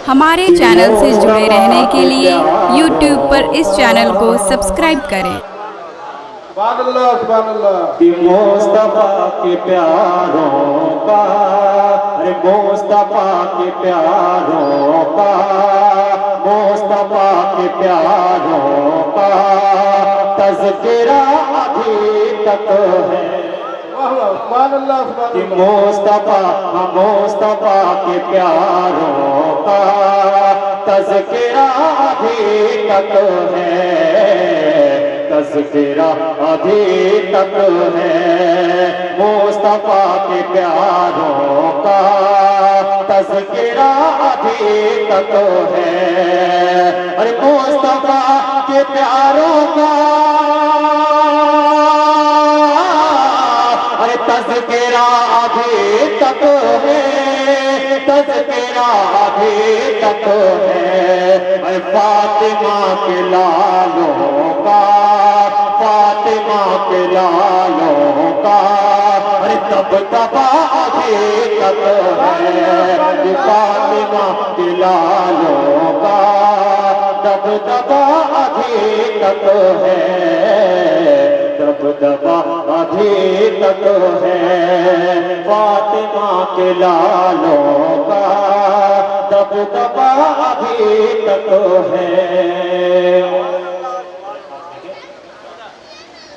ہمارے چینل سے جڑے رہنے کے لیے یوٹیوب پر اس چینل کو سبسکرائب کریں۔ سبحان اللہ سبحان اللہ۔ کہ مصطفیٰ کے پیاروں کا، ارے مصطفیٰ کے پیاروں کا، مصطفیٰ کے پیاروں کا تذکرہ ابھی تک ہے۔ سبحان اللہ سبحان کہ اللہ۔ مصطفیٰ کے پیاروں کا تذکرہ ابھی تک ہے، تذکرہ ابھی تک ہے، مصطفیٰ کے پیاروں کا تذکرہ ابھی تک ہے۔ ارے مصطفیٰ کے پیاروں کا ارے تذکرہ ابھی تک ہے، تذکرہ ابھی تک ہے۔ ارے فاطمہ کے لالوں کا، فاطمہ کے لالوں کا ارے دبدبہ ابھی تک ہے، فاطمہ کے لالوں کا دبدبہ ابھی تک ہے، دبدبہ ابھی تک ہے، فاطمہ کے لالوں کا دبدبہ ابھی تک ہے۔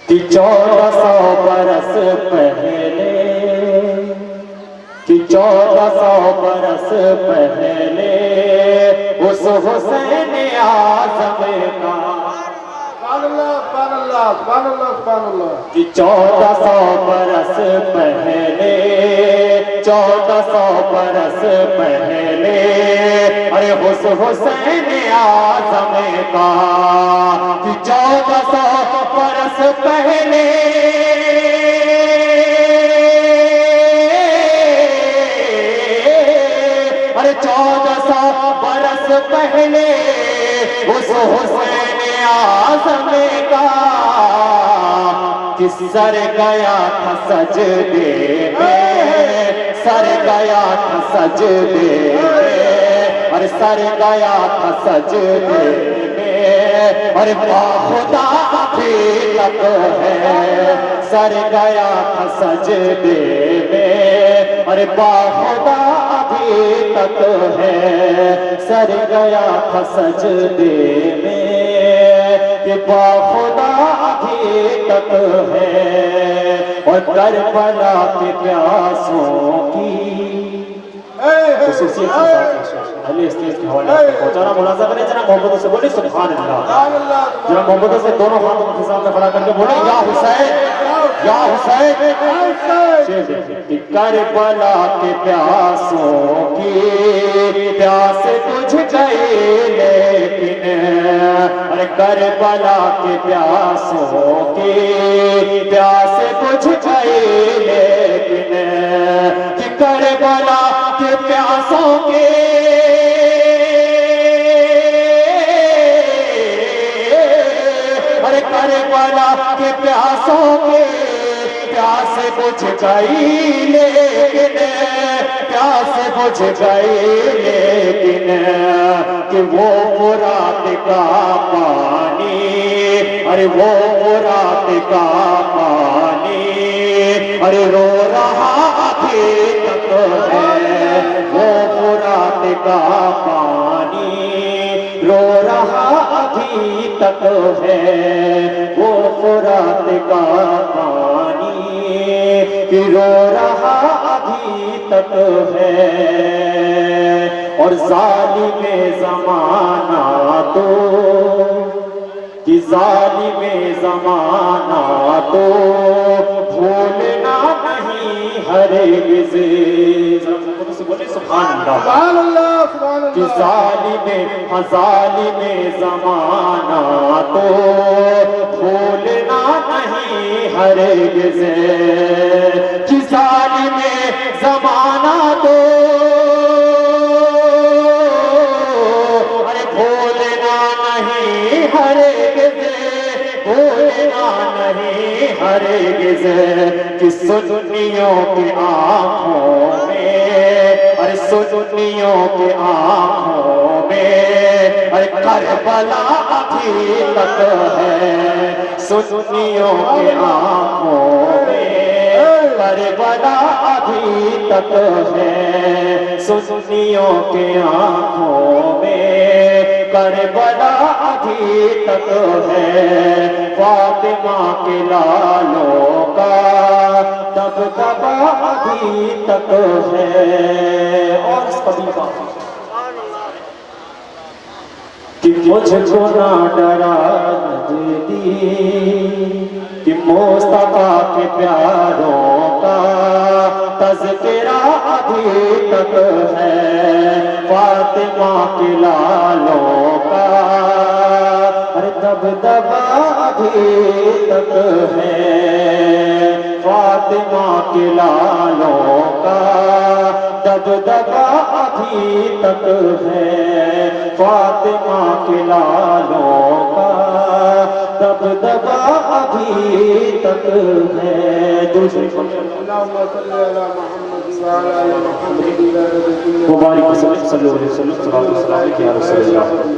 کہ 1400 برس پہلے، کہ 1400 برس پہلے اس حسین اعظم کا، سبحان اللہ سبحان اللہ سبحان اللہ سبحان اللہ۔ کہ 1400 برس پہلے، 1400 برس پہلے ارے اس حسین اعظم کا، کہ 1400 برس پہلے ارے 1400 برس پہلے اس حسین اعظم کا، کہ سر گیا تھا سجدے میں، سر گیا تھا سجدے میں، اور سر گیا تھا سجدے میں، اور باخدا ابھی تک ہے، سر گیا تھا سجدے میں، اور باخدا ابھی تک ہے، سر گیا تھا سجدے میں، کہ باخدا ابھی تک ہے۔ اور کربلا کے پیاسوں کی خصوصیت کے ساتھ علی اسٹیج کے حوالے سے پہنچانا ملازم کریں۔ جناب محمد سے بولے سبحان اللہ، جناب محمد سے دونوں ہاتھوں کے سامنے کھڑا کر کے بولے یا حسین یا حسین۔ کربلا کے پیاسوں کی پیاس بجھ گئی لیکن، ارے کربلا کے پیاسوں کی پیاس بجھ گئی لیکن، کہ کربلا کے پیاسوں کے ارے کربلا کے پیاسوں کے پیاس بجھ گئی لیکن، پیاس بجھ گئی لیکن، کہ وہ فرات کا پانی، ارے وہ فرات کا پانی ارے رو رہا ابھی تک ہے، وہ فرات کا پانی رو رہا ابھی تک ہے، وہ فرات کا پانی کہ رو رہا ابھی تک ہے۔ اور ظالم زمانہ تو، کہ ظالم زمانہ تو بھولنا نہیں ہرگز، بولے سبحان اللہ، کہ ظالم زمانہ تو بھولنا نہیں ہرگز، کہ ظالم زمانہ تو بھولنا نہیں ہرگز، بھولنا نہیں ہرگز، کہ سنیوں کی آنکھوں میں، ارے سنیوں کی آنکھوں کربلا ابھی تک ہے سنیوں کے آنکھوں میں، کربلا ابھی تک ہے سنیوں کے آنکھوں میں، کربلا ابھی تک ہے فاطمہ کے لالوں کا دبدبا ابھی تک ہے۔ اور اس قبیلہ کہ مجھ کو نہ ڈرا نجدی کہ مصطفیٰ کے پیاروں کا تذکرہ ابھی تک ہے فاطمہ کے لالوں کا دبدبا ابھی تک ہے فاطمہ کے لالوں کا دبدبا ابھی تک ہے فاطمہ کے لالوں کا دبدبا ابھی تک ہے۔ دوسری اللهم صل على محمد وعلى آل محمد مبارک صلی اللہ علیہ وسلم صلی اللہ علیہ وسلم